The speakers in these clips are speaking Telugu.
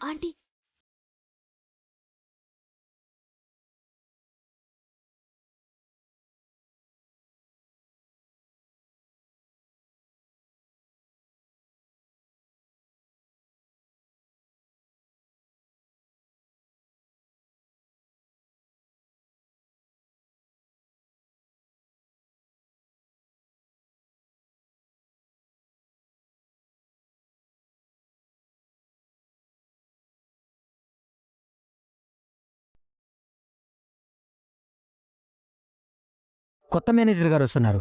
ఆంటీ కొత్త మేనేజర్ గారు వస్తున్నారు.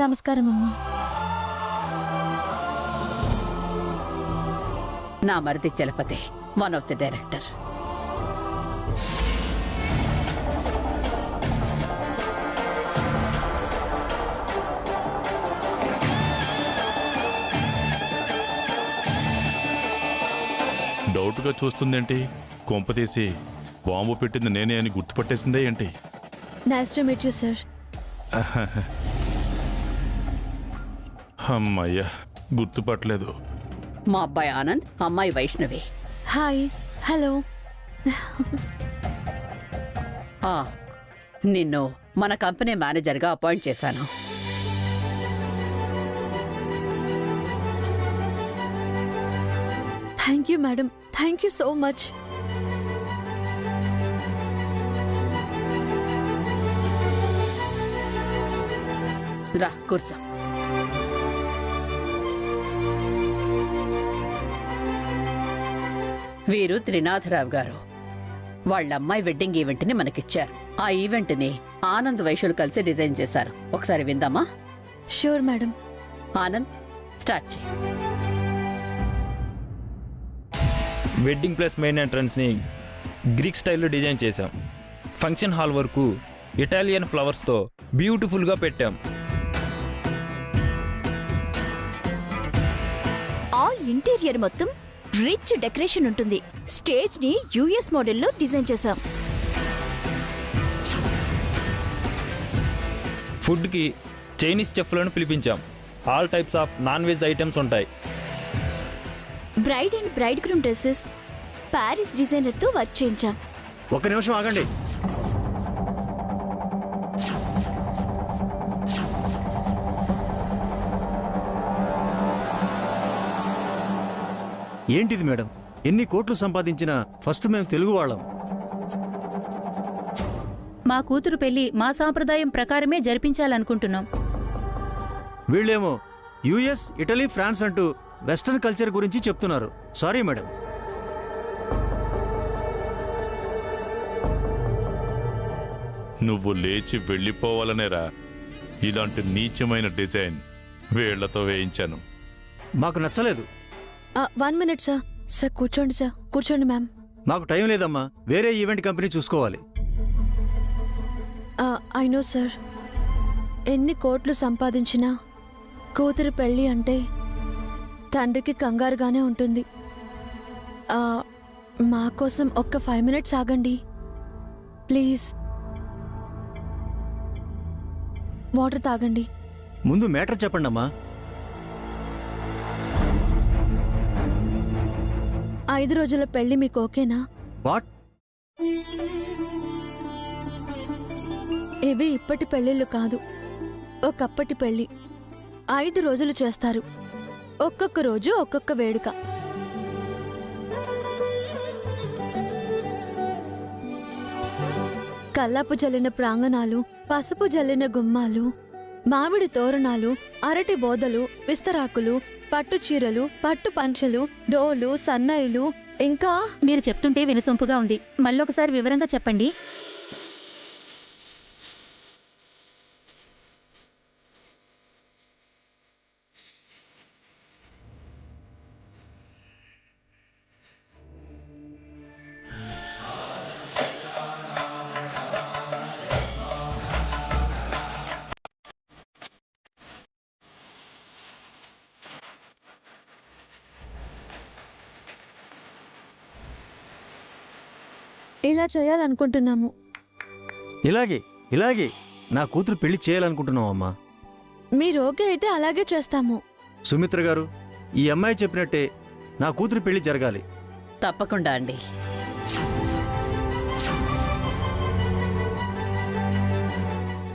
నమస్కారం అమ్మా. నా మరిది Chalapathi, one of the director. డౌట్గా చూస్తుందేంటి? కొంపతీసి బాంబు పెట్టింది నేనే అని గుర్తుపట్టేసిందే ఏంటి? Nice to meet you sir. అమ్మయ్యా, గుర్తుపట్టలేదు. మా అబ్బాయి ఆనంద్, అమ్మాయి వైష్ణవి. హాయ్. హలో. నిన్ను మన కంపెనీ మేనేజర్గా అపాయింట్ చేశాను. Thank you madam, thank you so much. రా కూర్చో. వీరు త్రినాథరావు గారు. వాళ్ళ అమ్మాయి వెడ్డింగ్ ఈవెంట్ ని మనకిచ్చారు. ఆ ఈవెంట్ ని ఆనంద్ వైశ్యులు కలిసి డిజైన్ చేశారు. ఒకసారి విందామా? Sure madam. ఆనంద్, స్టార్ట్ చేయి. వెడ్డింగ్ ప్లస్ మెయిన్ ఎంట్రన్స్ని గ్రీక్ స్టైల్లో డిజైన్ చేశాం. ఫంక్షన్ హాల్ వరకు ఇటాలియన్ ఫ్లవర్స్తో బ్యూటిఫుల్గా పెట్టాం. ఆల్ ఇంటీరియర్ మొత్తం రిచ్ డెకరేషన్ ఉంటుంది. స్టేజ్ ని యుఎస్ మోడల్లో డిజైన్ చేశాం. ఫుడ్కి చైనీస్ చెఫ్లను పిలిపించాం. All types of non veg items ఉంటాయి. Bride and bride groom dresses Paris డిజైనర్తో వర్క్ చేయించాం. ఒక్క నిమిషం ఆగండి. ఏంటిది మేడం? ఎన్ని కోట్లు సంపాదించినా ఫస్ట్ మేము తెలుగు వాళ్ళం. మా కూతురు పెళ్లి మా సాంప్రదాయం ప్రకారమే జరిపించాలనుకుంటున్నాం. వీళ్ళేమో యుఎస్, ఇటలీ, ఫ్రాన్స్ అంటూ వెస్టర్న్ కల్చర్ గురించి చెప్తున్నారు. Sorry madam. నువ్వు లేచి వెళ్ళిపోవాలనేరా ఇలాంటి నీచమైన డిజైన్ వీళ్లతో వేయించాను. మాకు నచ్చలేదు. 1 minute సార్. సార్ కూర్చోండి సార్, కూర్చోండి మ్యామ్. మాకు టైం లేదమ్మా, వేరే ఈవెంట్ కంపెనీ చూసుకోవాలి. I know sir. ఎన్ని కోట్లు సంపాదించినా కూతురు పెళ్ళి అంటే తండ్రికి కంగారుగానే ఉంటుంది. మా కోసం ఒక్క 5 minutes ఆగండి ప్లీజ్. వాటర్ తాగండి. ముందు మ్యాటర్ చెప్పండి అమ్మా. 5 రోజుల పెళ్లి మీకు ఓకేనా? వాట్? ఇవి ఇప్పటి పెళ్ళిళ్ళు కాదు, ఒకప్పటి పెళ్లి. 5 రోజులు చేస్తారు. ఒక్కొక్క రోజు ఒక్కొక్క వేడుక. కల్లాపు జల్లిన ప్రాంగణాలు, పసుపు జల్లిన గుమ్మాలు, మామిడి తోరణాలు, అరటి బోదలు, విస్తరాకులు, పట్టు చీరలు, పట్టు పంచలు, డోలు, సన్నాయిలు, ఇంకా మీరు చెప్తుంటే వినసొంపుగా ఉంది. మళ్ళొకసారి వివరంగా చెప్పండి. ఇలా చేయాలనుకుంటున్నాము. ఇలాగే నా కూతురు పెళ్లి చేయాలనుకుంటున్నావమ్మా. మీరు ఓకే అయితే అలాగే చేస్తాము. సుమిత్ర గారు, ఈ అమ్మాయి చెప్పినట్టే నా కూతురు పెళ్లి జరగాలి. తప్పకుండా అండి.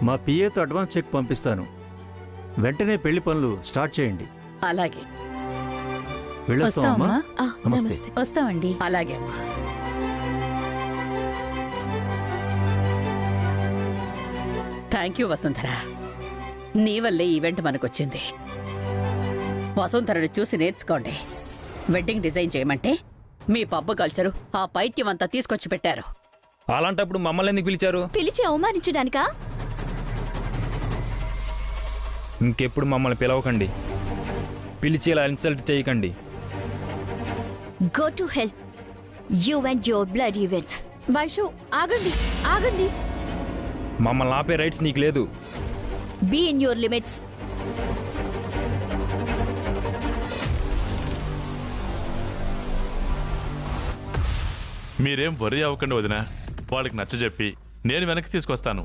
మా పిఏతో అడ్వాన్స్ చెక్ పంపిస్తాను. వెంటనే పెళ్లి పనులు స్టార్ట్ చేయండి. అలాగే వెళ్ళొస్తామమ్మా. వస్తామమ్మా. నమస్తే. నమస్తే. వస్తామండి. అలాగే అమ్మా. Thank you Vasundhara. నీ వల్లే ఈవెంట్ మనకొచ్చింది. వసుంధరను చూసి నేర్చుకోండి. వెడ్డింగ్ డిజైన్ చేయమంటే మీ పబ్బు కల్చరు ఆ పైత్యం అంతా తీసుకొచ్చి పెట్టారు. అలాంటప్పుడు మమ్మల్ని ఎందుకు పిలిచారు? పిలిచి అవమానించడానికా? ఇంకెప్పుడు మమ్మల్ని పిలవకండి. పిలిచి ఇలా ఇన్సల్ట్ చేయకండి. Go to help you and your blood events. Vaishu ఆగండి, ఆగండి. మమ్మల్ని ఆపే రైట్స్ నీకు లేదు. Be in your limits. మీరేం వర్రీ అవ్వకండి వదినా. వాళ్ళకి నచ్చజెప్పి నేను వెనక్కి తీసుకొస్తాను.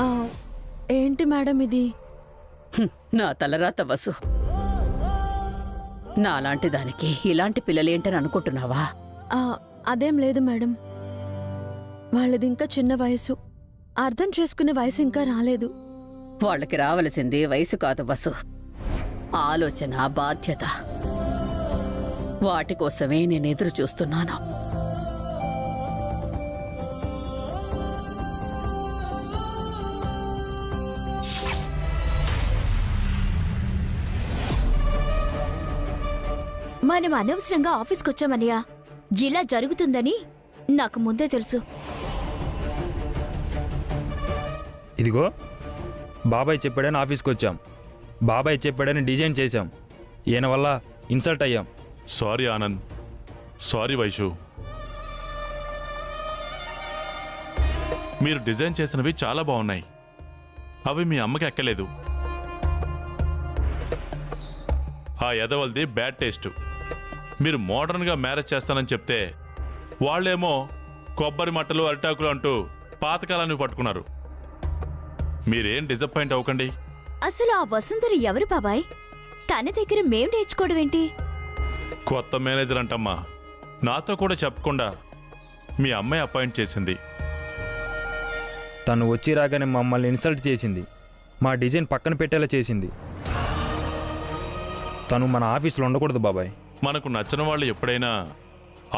ఆ, ఏంటి మేడం ఇది? నా తలరాత వసు. నాలాంటి దానికి ఇలాంటి పిల్లలేంటని అనుకుంటున్నావా? ఆ, అదేం లేదు మేడం. వాళ్ళది ఇంకా చిన్న వయసు, అర్థం చేసుకునే వయసు ఇంకా రాలేదు. వాళ్ళకి రావలసింది వయసు కాదు వసు, ఆలోచన, బాధ్యత. వాటి కోసమే నేను ఎదురు చూస్తున్నాను. మనం అనవసరంగా ఆఫీస్కి వచ్చామనియా. ఇలా జరుగుతుందని నాకు ముందే తెలుసు. ఇదిగో బాబాయ్ చెప్పాడని ఆఫీస్కి వచ్చాం. బాబాయ్ చెప్పాడని డిజైన్ చేశాం. ఈయన వల్ల ఇన్సల్ట్ అయ్యాం. Sorry Anand, sorry Vaishu. మీరు డిజైన్ చేసినవి చాలా బాగున్నాయి. అవి మీ అమ్మకి ఎక్కలేదు. ఆ ఎదవల్ది బ్యాడ్ టేస్ట్. మీరు మోడర్న్గా మ్యారేజ్ చేస్తానని చెప్తే వాళ్ళేమో కొబ్బరి మట్టలు, అరిటాకులు అంటూ పాతకాలాన్ని పట్టుకున్నారు. మీరేం డిసప్పాయింట్ అవ్వకండి. అసలు ఆ వసుంధర ఎవరు బాబాయ్? తన దగ్గర మేం నేర్చుకోవడం ఏంటి? కొత్త మేనేజర్ అంటమ్మా. నాతో కూడా చెప్పకుండా మీ అమ్మాయి అపాయింట్ చేసింది. తను వచ్చి రాగానే మమ్మల్ని ఇన్సల్ట్ చేసింది. మా డిజైన్ పక్కన పెట్టేలా చేసింది. తను మన ఆఫీస్లో ఉండకూడదు బాబాయ్. మనకు నచ్చిన వాళ్ళు ఎప్పుడైనా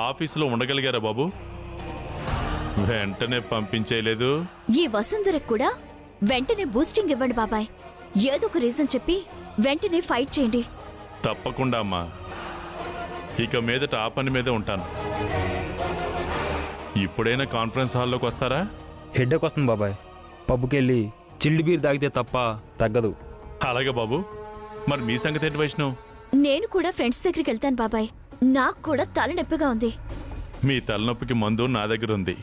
ఆఫీసులో ఉండగలిగారా బాబు? వెంటనే పంపించేయలేదు. ఈ వసుంధరకు కూడా వెంటనే బూస్టింగ్ ఇవ్వండి బాబాయ్. ఏదో ఒక రీజన్ చెప్పి వెంటనే ఫైట్ చేయండి. తప్పకుండా అమ్మా. ఇక మీదట ఆ పని మీదే ఉంటాను. ఇప్పుడైనా కాన్ఫరెన్స్ హాల్లోకి వస్తారా? హెడ్ఏక్ వస్తుంది బాబాయ్. పబ్బుకి వెళ్ళి చిల్డ్ బీర్ తాగితే తప్ప తగ్గదు. అలాగే బాబు. మరి మీ సంగతి ఏంటి వైష్ణవ్? నేను కూడా ఫ్రెండ్స్ దగ్గరికి వెళ్తాను బాబాయ్. నాకు కూడా తలనొప్పిగా ఉంది. మీ తలనొప్పికి మందు నా దగ్గర ఉంది.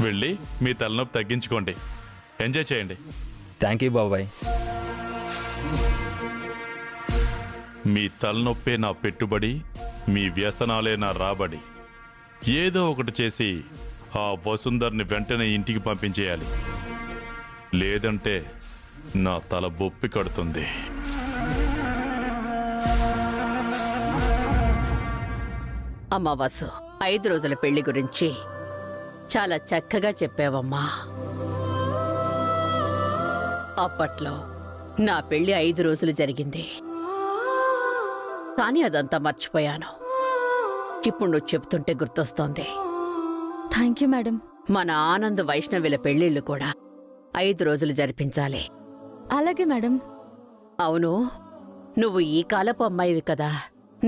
వెళ్ళి మీ తలనొప్పి తగ్గించుకోండి. ఎంజాయ్ చేయండి. థ్యాంక్ యూ బాబాయ్. మీ తలనొప్పే నా పెట్టుబడి, మీ వ్యసనాలే నా రాబడి. ఏదో ఒకటి చేసి ఆ వసుంధర్ని వెంటనే ఇంటికి పంపించేయాలి. లేదంటే నా తల బొప్పి కడుతుంది. అమ్మా వసు, 5 రోజుల పెళ్లి గురించి చాలా చక్కగా చెప్పావమ్మా. అప్పట్లో నా పెళ్లి 5 రోజులు జరిగింది. కానీ అదంతా మర్చిపోయాను. ఇప్పుడు నువ్వు చెప్తుంటే గుర్తొస్తోంది. Thank you madam. మన ఆనంద్, వైష్ణవిల పెళ్లిళ్ళు కూడా 5 రోజులు జరిపించాలి. అలాగే మేడం. అవును, నువ్వు ఈ కాలపు అమ్మాయివి కదా.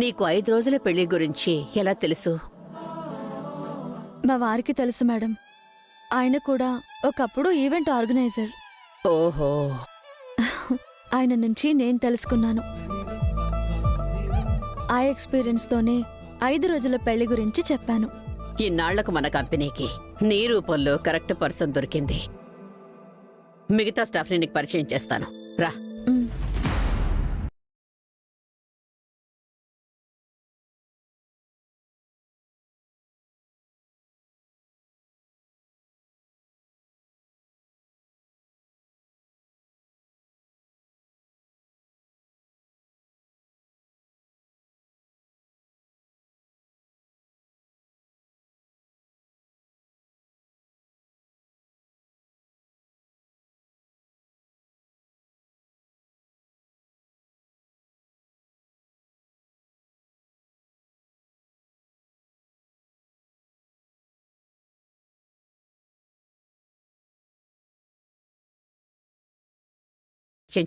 నీకు 5 రోజుల పెళ్లి గురించి ఎలా తెలుసు? మా వారికి తెలుసు మేడం. ఆయన కూడా ఒకప్పుడు ఈవెంట్ ఆర్గనైజర్. ఓహో, ఆయన నుంచి నేను తెలుసుకున్నాను. ఆ ఎక్స్పీరియన్స్తోనే 5 రోజుల పెళ్లి గురించి చెప్పాను. ఇన్నాళ్లకు మన కంపెనీకి నీ రూపంలో కరెక్ట్ పర్సన్ దొరికింది. మిగతా స్టాఫ్ని నీకు పరిచయం చేస్తాను, రా. మ్.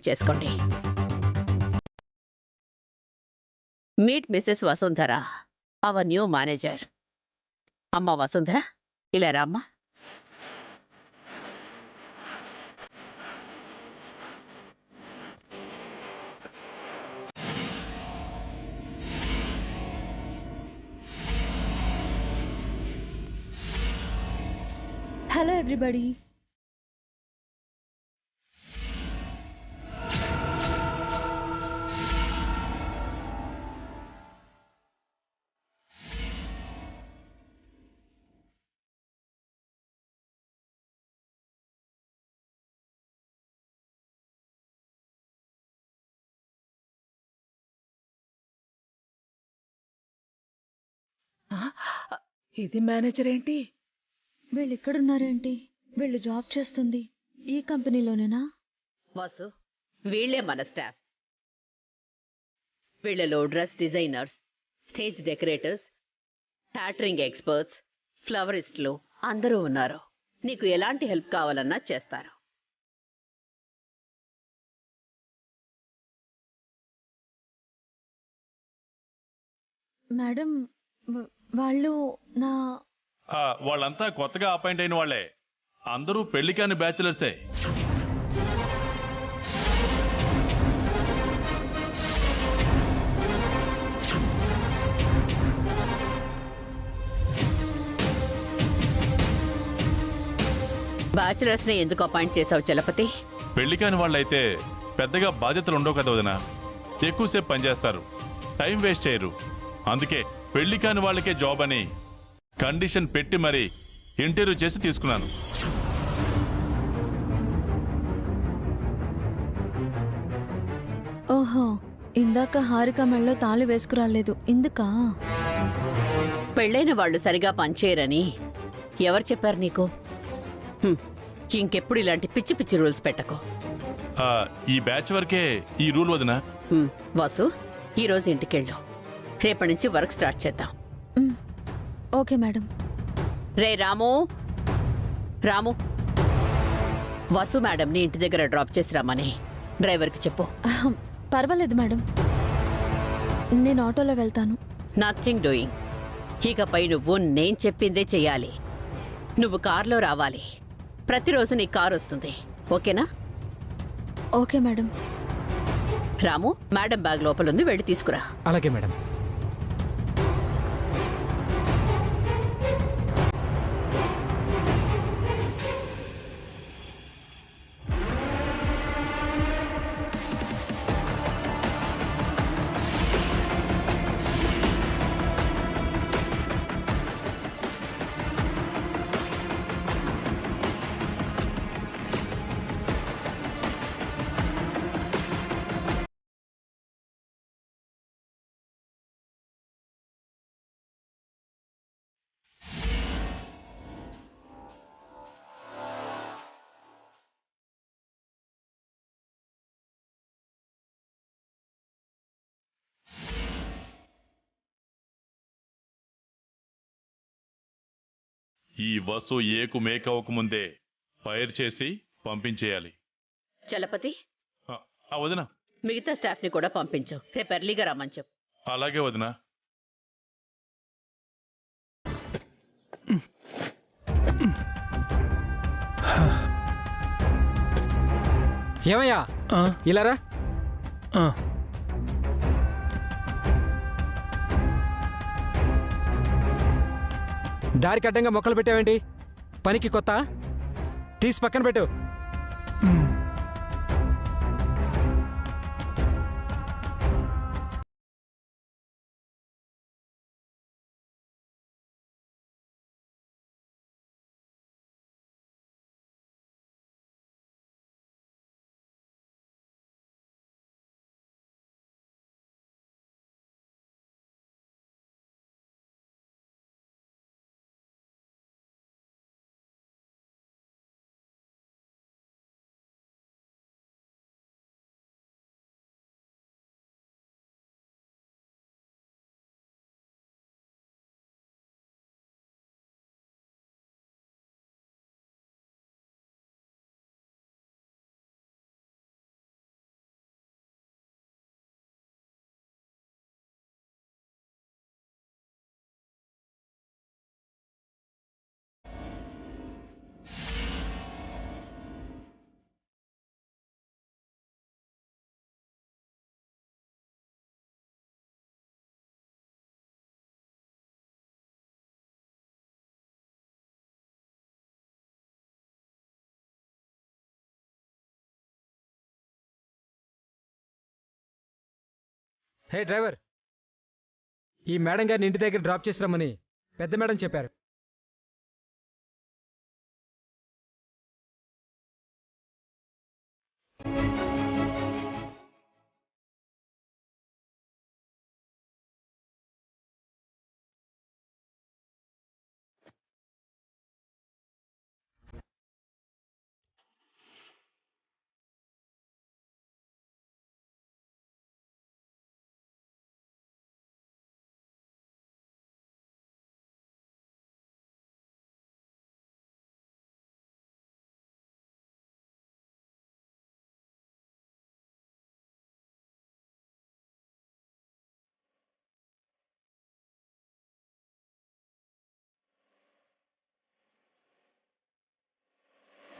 చేసుకోండి. Meet Mrs Vasundhara, our new manager. అమ్మ వసుంధర, ఇలా రామ్మా. Hello everybody. ఇది మేనేజర్ ఏంటి? వీళ్ళు ఇక్కడున్నారేంటి? వీళ్ళు జాబ్ చేస్తుంది ఈ కంపెనీలోనేనా? వాసు, వీళ్లే మన స్టాఫ్. వీళ్లలో dress designers, stage decorators, catering experts, ఫ్లవరిస్టులు అందరూ ఉన్నారు. నీకు ఎలాంటి హెల్ప్ కావాలన్నా చేస్తారు. మేడం, వాళ్ళు నా వాళ్ళంతా కొత్తగా అపాయింట్ అయిన వాళ్లే. అందరూ పెళ్లి కాని బ్యాచులర్సే. బ్యాచులర్స్ ని ఎందుకు అపాయింట్ చేసావు చలపతి? పెళ్లి కాని వాళ్ళైతే పెద్దగా బాధ్యతలు ఉండవు కదా వదినా. ఎక్కువసేపు పనిచేస్తారు, టైం వేస్ట్ చేయరు. అందుకే పెళ్లి కాని వాళ్ళకే జాబ్ అని కండిషన్ పెట్టి మరీ ఇంటర్వ్యూ చేసి తీసుకున్నాను. ఓహో, ఇందాక హారిక మెళ్ళలో తాళి వేసుకురాలేదు ఇందుకా? పెళ్ళైన వాళ్ళు సరిగా పనిచేయరని ఎవరు చెప్పారు నీకు? ఇంకెప్పుడు ఇలాంటి పిచ్చి పిచ్చి రూల్స్ పెట్టకు. ఈ బ్యాచ్ వరకే ఈ రూల్ వదినా. వాసు, ఈరోజు ఇంటికెళ్ళు. రేపటి నుంచి వర్క్ స్టార్ట్ చేద్దాం. Okay madam. రే రాము, రాము, వాసు మేడంని ఇంటి దగ్గర డ్రాప్ చేసి రమ్మని డ్రైవర్కి చెప్పు. పర్వాలేదు మేడం, నేను ఆటోలో వెళ్తాను. Nothing doing. ఇకపై నువ్వు నేను చెప్పిందే చెయ్యాలి. నువ్వు కార్లో రావాలి. ప్రతిరోజు నీ కారు వస్తుంది, ఓకేనా? Okay madam. Ramu, madam bag లోపలుంది, వెళ్ళి తీసుకురా. అలాగే మేడం. ఈ వసు ఏకు మేకవకముందే ఫైర్ చేసి పంపించేయాలి. చలపతి, వదినా, మిగతా స్టాఫ్ ని కూడా పంపించు. రేపు ఎర్లీగా రమ్మని చెప్పు. అలాగే వదినా. ఏమయ్యా, ఇలారా. దారికి అడ్డంగా మొక్కలు పెట్టావేంటి? పనికి కొత్త? తీసి పక్కన పెట్టు. హే డ్రైవర్, ఈ మేడం గారిని ఇంటి దగ్గర డ్రాప్ చేసిరమ్మని పెద్ద మేడం చెప్పారు.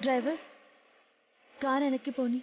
డ్రైవర్, కార్ వెనక్కి పోని.